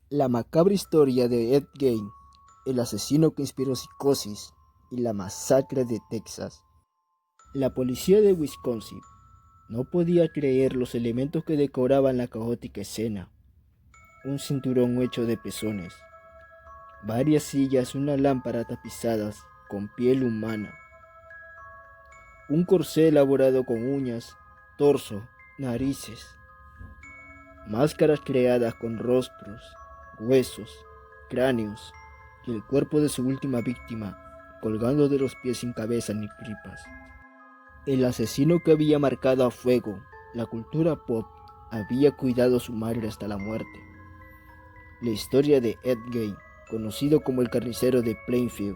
La macabra historia de Ed Gein, el asesino que inspiró Psicosis y la masacre de Texas. La policía de Wisconsin no podía creer los elementos que decoraban la caótica escena. Un cinturón hecho de pezones, varias sillas, una lámpara tapizadas con piel humana, un corsé elaborado con uñas, torso, narices, máscaras creadas con rostros, huesos, cráneos y el cuerpo de su última víctima colgando de los pies sin cabeza ni tripas. El asesino que había marcado a fuego la cultura pop había cuidado a su madre hasta la muerte. La historia de Ed Gein, conocido como el carnicero de Plainfield,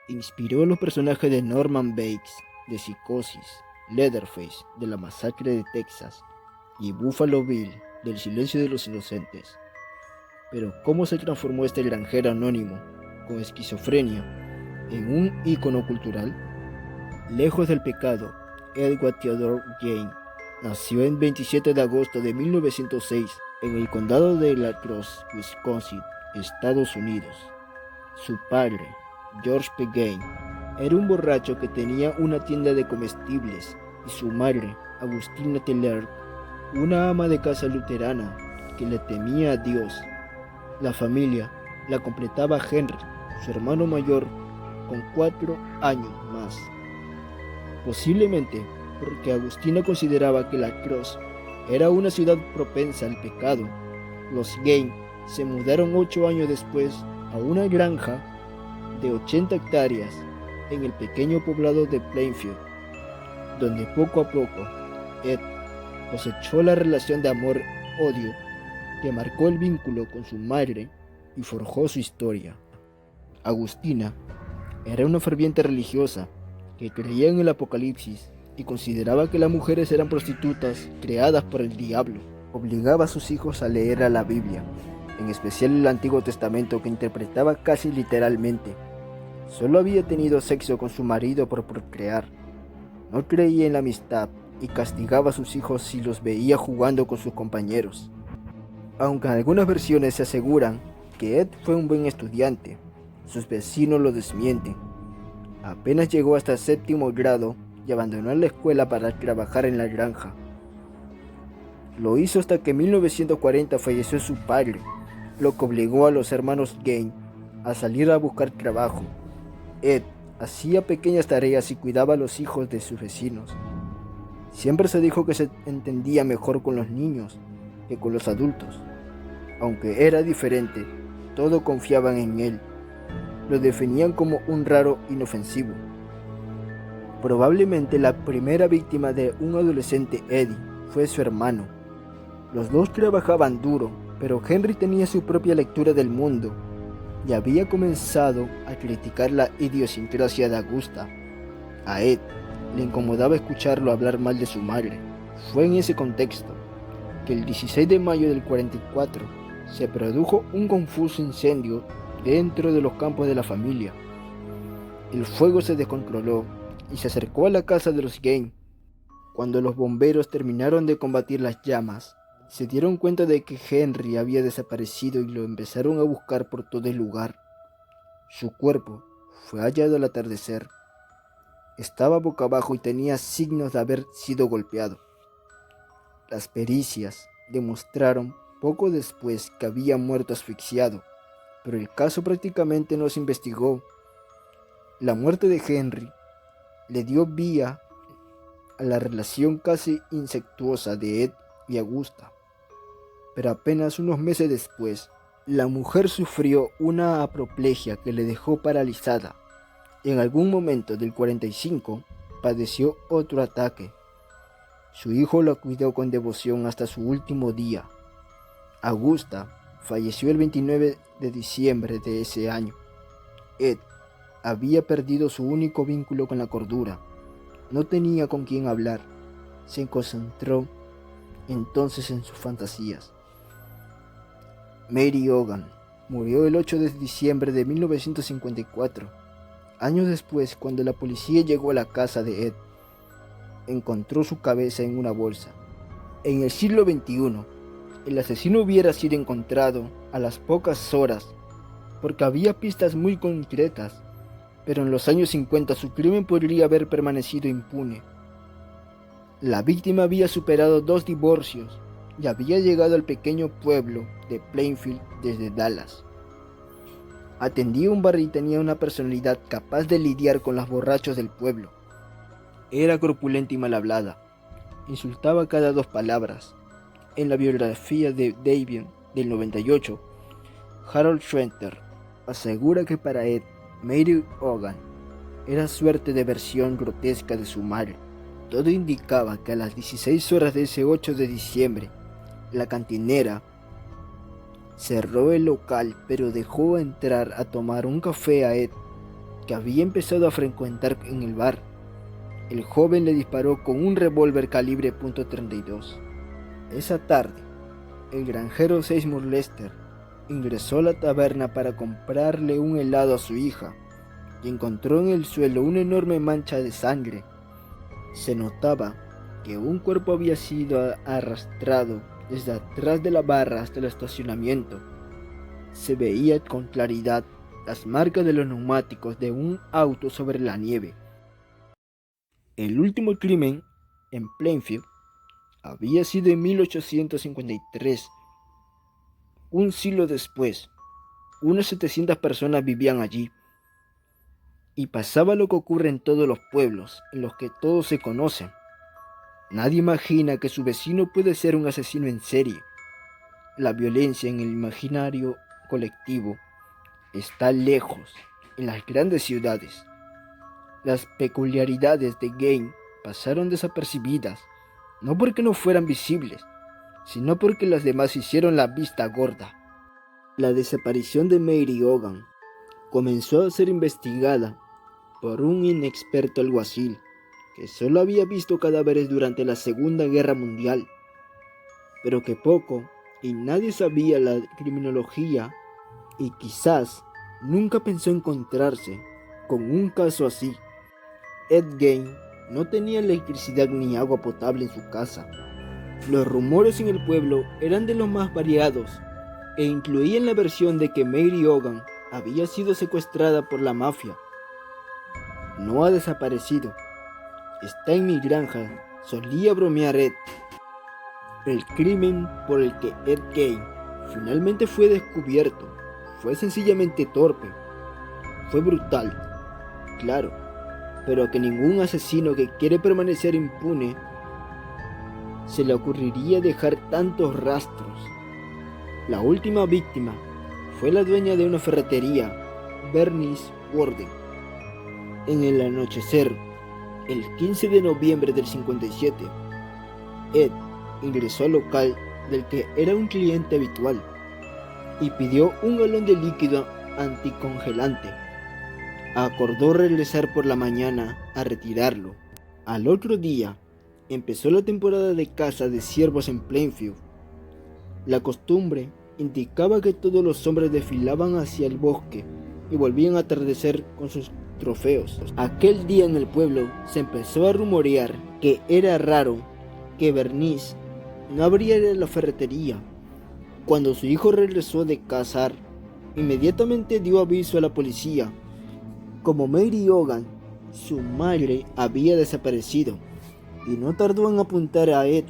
inspiró a los personajes de Norman Bates, de Psicosis, Leatherface, de la masacre de Texas, y Buffalo Bill, del Silencio de los Inocentes. Pero ¿cómo se transformó este granjero anónimo, con esquizofrenia, en un ícono cultural? Lejos del pecado, Edward Theodore Gein nació el 27 de agosto de 1906 en el condado de La Crosse, Wisconsin, Estados Unidos. Su padre, George P. Gein, era un borracho que tenía una tienda de comestibles y su madre, Agustina Teller, una ama de casa luterana que le temía a Dios. La familia la completaba Henry, su hermano mayor, con 4 años más. Posiblemente porque Agustina consideraba que La Crosse era una ciudad propensa al pecado, los Gein se mudaron 8 años después a una granja de 80 hectáreas en el pequeño poblado de Plainfield, donde poco a poco Ed cosechó la relación de amor-odio que marcó el vínculo con su madre y forjó su historia. Agustina era una ferviente religiosa que creía en el apocalipsis y consideraba que las mujeres eran prostitutas creadas por el diablo. Obligaba a sus hijos a leer a la Biblia, en especial el Antiguo Testamento, que interpretaba casi literalmente. Solo había tenido sexo con su marido por procrear. No creía en la amistad y castigaba a sus hijos si los veía jugando con sus compañeros. Aunque algunas versiones se aseguran que Ed fue un buen estudiante, sus vecinos lo desmienten. Apenas llegó hasta el 7º grado y abandonó la escuela para trabajar en la granja. Lo hizo hasta que en 1940 falleció su padre, lo que obligó a los hermanos Gein a salir a buscar trabajo. Ed hacía pequeñas tareas y cuidaba a los hijos de sus vecinos. Siempre se dijo que se entendía mejor con los niños que con los adultos. Aunque era diferente, todos confiaban en él. Lo definían como un raro inofensivo. Probablemente la primera víctima de un adolescente Eddie fue su hermano. Los dos trabajaban duro, pero Henry tenía su propia lectura del mundo y había comenzado a criticar la idiosincrasia de Augusta. A Ed le incomodaba escucharlo hablar mal de su madre. Fue en ese contexto que el 16 de mayo del 44 se produjo un confuso incendio dentro de los campos de la familia. El fuego se descontroló y se acercó a la casa de los Gein. Cuando los bomberos terminaron de combatir las llamas, se dieron cuenta de que Henry había desaparecido y lo empezaron a buscar por todo el lugar. Su cuerpo fue hallado al atardecer. Estaba boca abajo y tenía signos de haber sido golpeado. Las pericias demostraron poco después que había muerto asfixiado, pero el caso prácticamente no se investigó. La muerte de Henry le dio vía a la relación casi incestuosa de Ed y Augusta. Pero apenas unos meses después, la mujer sufrió una apoplejía que le dejó paralizada. En algún momento del 45, padeció otro ataque. Su hijo la cuidó con devoción hasta su último día. Augusta falleció el 29 de diciembre de ese año. Ed había perdido su único vínculo con la cordura. No tenía con quién hablar. Se concentró entonces en sus fantasías. Mary Hogan murió el 8 de diciembre de 1954. Años después, cuando la policía llegó a la casa de Ed, encontró su cabeza en una bolsa. En el siglo XXI, el asesino hubiera sido encontrado a las pocas horas, porque había pistas muy concretas, pero en los años 50 su crimen podría haber permanecido impune. La víctima había superado 2 divorcios y había llegado al pequeño pueblo de Plainfield desde Dallas. Atendía un bar y tenía una personalidad capaz de lidiar con los borrachos del pueblo. Era corpulenta y mal hablada. Insultaba cada 2 palabras. En la biografía de David del 98, Harold Schwenter asegura que para Ed, Mary Hogan era suerte de versión grotesca de su madre. Todo indicaba que a las 16 horas de ese 8 de diciembre, la cantinera cerró el local, pero dejó entrar a tomar un café a Ed, que había empezado a frecuentar en el bar. El joven le disparó con un revólver calibre .32. Esa tarde, el granjero Seymour Lester ingresó a la taberna para comprarle un helado a su hija y encontró en el suelo una enorme mancha de sangre. Se notaba que un cuerpo había sido arrastrado desde atrás de la barra hasta el estacionamiento. Se veía con claridad las marcas de los neumáticos de un auto sobre la nieve. El último crimen en Plainfield había sido en 1853. Un siglo después, unas 700 personas vivían allí. Y pasaba lo que ocurre en todos los pueblos, en los que todos se conocen. Nadie imagina que su vecino puede ser un asesino en serie. La violencia en el imaginario colectivo está lejos, en las grandes ciudades. Las peculiaridades de Gain pasaron desapercibidas, no porque no fueran visibles, sino porque las demás hicieron la vista gorda. La desaparición de Mary Hogan comenzó a ser investigada por un inexperto alguacil que solo había visto cadáveres durante la Segunda Guerra Mundial, pero que poco y nadie sabía la criminología y quizás nunca pensó encontrarse con un caso así. Ed Gein no tenía electricidad ni agua potable en su casa. Los rumores en el pueblo eran de los más variados e incluían la versión de que Mary Hogan había sido secuestrada por la mafia. No ha desaparecido. Está en mi granja, solía bromear Ed. El crimen por el que Ed Gein finalmente fue descubierto fue sencillamente torpe. Fue brutal, claro, pero a que ningún asesino que quiere permanecer impune se le ocurriría dejar tantos rastros. La última víctima fue la dueña de una ferretería, Bernice Worden. En el anochecer, el 15 de noviembre del 57, Ed ingresó al local del que era un cliente habitual y pidió un galón de líquido anticongelante. Acordó regresar por la mañana a retirarlo. Al otro día, empezó la temporada de caza de ciervos en Plainfield. La costumbre indicaba que todos los hombres desfilaban hacia el bosque y volvían a atardecer con sus trofeos. Aquel día en el pueblo se empezó a rumorear que era raro que Bernice no abriera la ferretería. Cuando su hijo regresó de cazar, inmediatamente dio aviso a la policía. Como Mary Hogan, su madre había desaparecido, y no tardó en apuntar a Ed,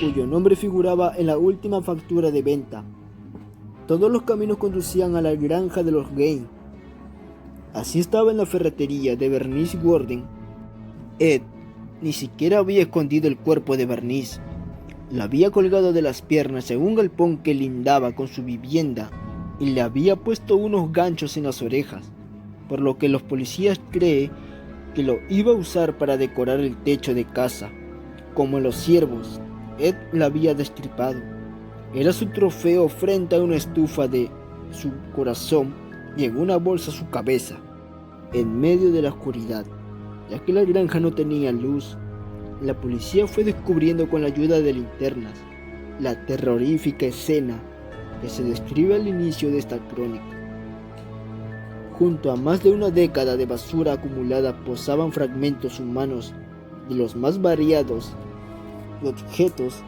cuyo nombre figuraba en la última factura de venta. Todos los caminos conducían a la granja de los Gein. Así estaba en la ferretería de Bernice Worden. Ed ni siquiera había escondido el cuerpo de Bernice. La había colgado de las piernas en un galpón que lindaba con su vivienda y le había puesto unos ganchos en las orejas, por lo que los policías creen que lo iba a usar para decorar el techo de casa. Como en los ciervos, Ed la había destripado. Era su trofeo frente a una estufa de su corazón y en una bolsa su cabeza, en medio de la oscuridad. Ya que la granja no tenía luz, la policía fue descubriendo con la ayuda de linternas la terrorífica escena que se describe al inicio de esta crónica. Junto a más de una década de basura acumulada posaban fragmentos humanos de los más variados y objetos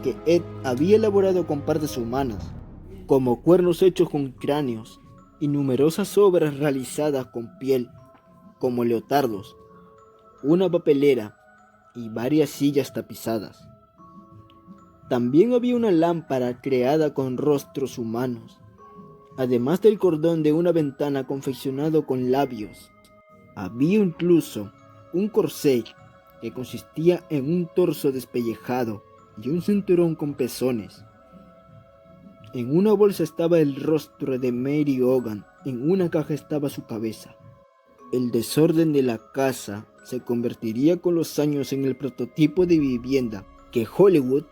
que Ed había elaborado con partes humanas, como cuernos hechos con cráneos y numerosas obras realizadas con piel, como leotardos, una papelera y varias sillas tapizadas. También había una lámpara creada con rostros humanos, además del cordón de una ventana confeccionado con labios. Había incluso un corsé que consistía en un torso despellejado y un cinturón con pezones. En una bolsa estaba el rostro de Mary Hogan, en una caja estaba su cabeza. El desorden de la casa se convertiría con los años en el prototipo de vivienda que Hollywood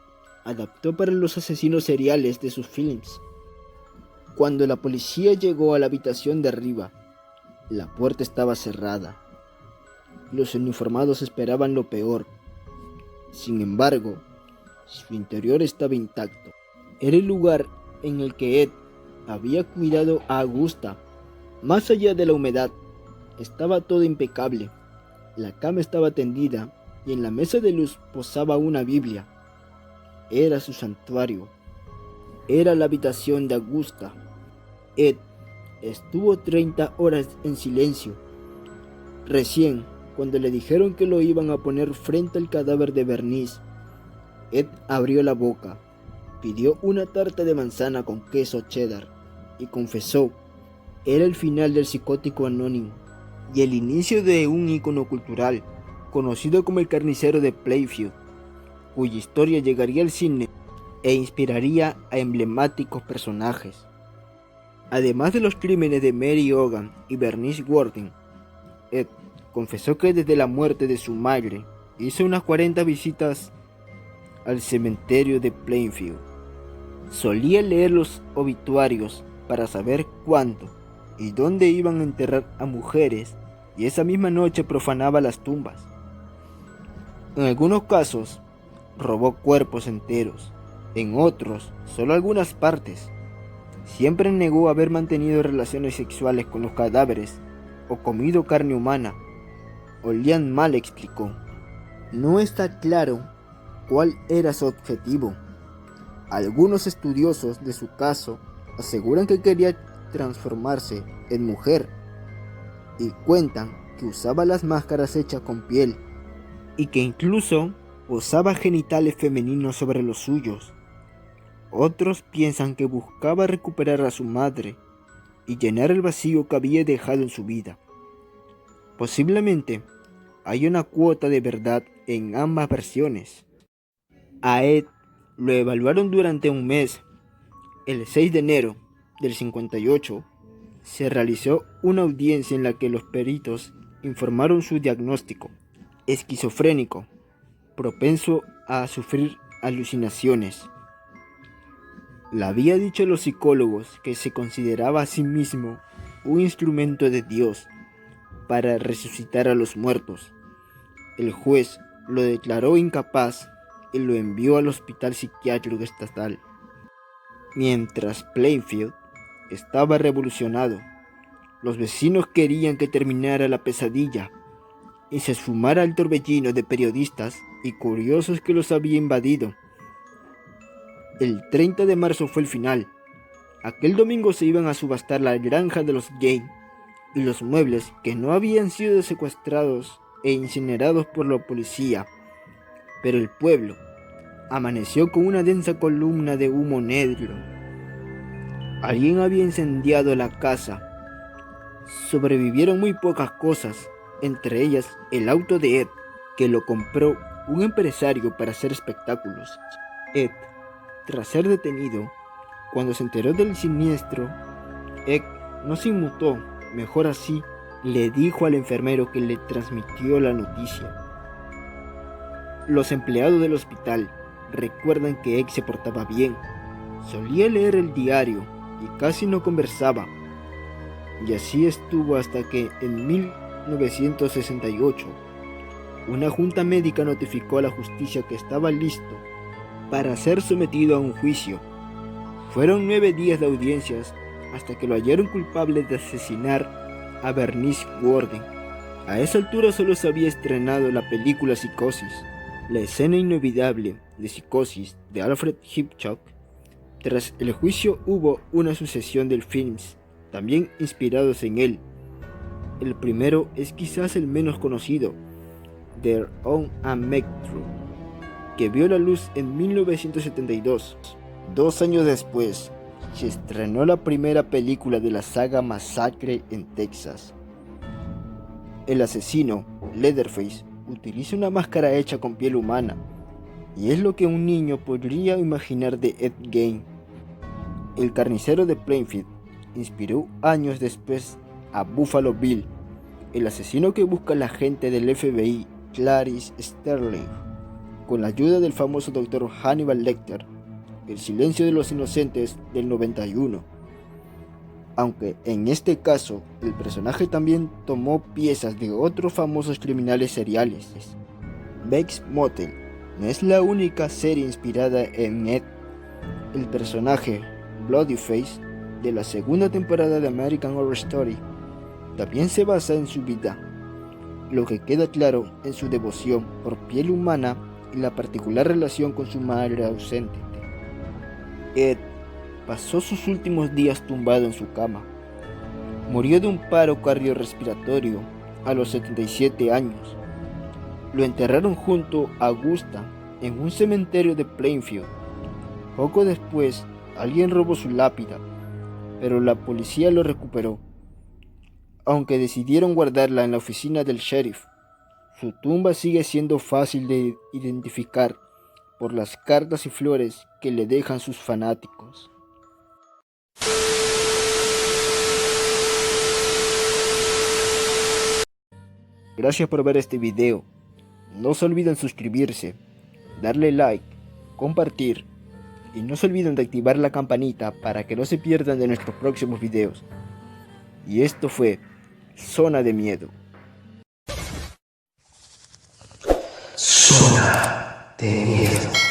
adaptó para los asesinos seriales de sus films. Cuando la policía llegó a la habitación de arriba, la puerta estaba cerrada. Los uniformados esperaban lo peor. Sin embargo, su interior estaba intacto. Era el lugar en el que Ed había cuidado a Augusta. Más allá de la humedad, estaba todo impecable. La cama estaba tendida y en la mesa de luz posaba una Biblia. Era su santuario. Era la habitación de Augusta. Ed estuvo 30 horas en silencio. Recién, cuando le dijeron que lo iban a poner frente al cadáver de Bernice, Ed abrió la boca, pidió una tarta de manzana con queso cheddar y confesó. Era el final del psicótico anónimo y el inicio de un ícono cultural conocido como el carnicero de Plainfield, cuya historia llegaría al cine e inspiraría a emblemáticos personajes. Además de los crímenes de Mary Hogan y Bernice Worden, Ed confesó que desde la muerte de su madre hizo unas 40 visitas al cementerio de Plainfield. Solía leer los obituarios para saber cuándo y dónde iban a enterrar a mujeres, y esa misma noche profanaba las tumbas. En algunos casos, robó cuerpos enteros, en otros, solo algunas partes. Siempre negó haber mantenido relaciones sexuales con los cadáveres o comido carne humana. Olían mal, explicó. No está claro cuál era su objetivo. Algunos estudiosos de su caso aseguran que quería transformarse en mujer y cuentan que usaba las máscaras hechas con piel y que incluso posaba genitales femeninos sobre los suyos. Otros piensan que buscaba recuperar a su madre y llenar el vacío que había dejado en su vida. Posiblemente hay una cuota de verdad en ambas versiones. A Ed lo evaluaron durante un mes. El 6 de enero del 58 se realizó una audiencia en la que los peritos informaron su diagnóstico: esquizofrénico, propenso a sufrir alucinaciones. Le había dicho a los psicólogos que se consideraba a sí mismo un instrumento de Dios para resucitar a los muertos. El juez lo declaró incapaz y lo envió al hospital psiquiátrico estatal. Mientras Plainfield estaba revolucionado, los vecinos querían que terminara la pesadilla y se esfumara el torbellino de periodistas y curiosos que los había invadido. El 30 de marzo fue el final. Aquel domingo se iban a subastar la granja de los Jane y los muebles que no habían sido secuestrados e incinerados por la policía. Pero el pueblo amaneció con una densa columna de humo negro. Alguien había incendiado la casa. Sobrevivieron muy pocas cosas, entre ellas el auto de Ed, que lo compró un empresario para hacer espectáculos. Ed, tras ser detenido, cuando se enteró del siniestro, Ed no se inmutó, mejor así, le dijo al enfermero que le transmitió la noticia. Los empleados del hospital recuerdan que Ed se portaba bien, solía leer el diario y casi no conversaba. Y así estuvo hasta que en 1968 una junta médica notificó a la justicia que estaba listo para ser sometido a un juicio. Fueron 9 días de audiencias hasta que lo hallaron culpable de asesinar a Bernice Worden. A esa altura solo se había estrenado la película Psicosis. La escena inolvidable de Psicosis de Alfred Hitchcock, tras el juicio hubo una sucesión de films también inspirados en él. El primero es quizás el menos conocido, Their Own and Make True, que vio la luz en 1972. 2 años después, se estrenó la primera película de la saga Masacre en Texas. El asesino, Leatherface, utiliza una máscara hecha con piel humana, y es lo que un niño podría imaginar de Ed Gein. El carnicero de Plainfield inspiró años después a Buffalo Bill, el asesino que busca a la agente del FBI Clarice Sterling, con la ayuda del famoso Dr. Hannibal Lecter, El silencio de los inocentes del 91. Aunque en este caso el personaje también tomó piezas de otros famosos criminales seriales. Bates Motel no es la única serie inspirada en Ed. El personaje Bloodyface de la segunda temporada de American Horror Story también se basa en su vida, lo que queda claro en su devoción por piel humana y la particular relación con su madre ausente. Ed pasó sus últimos días tumbado en su cama. Murió de un paro cardiorrespiratorio a los 77 años. Lo enterraron junto a Augusta en un cementerio de Plainfield. Poco después, alguien robó su lápida, pero la policía lo recuperó. Aunque decidieron guardarla en la oficina del sheriff, su tumba sigue siendo fácil de identificar por las cartas y flores que le dejan sus fanáticos. Gracias por ver este video. No se olviden suscribirse, darle like, compartir y no se olviden de activar la campanita para que no se pierdan de nuestros próximos videos. Y esto fue Zona de Miedo. Zona de Miedo.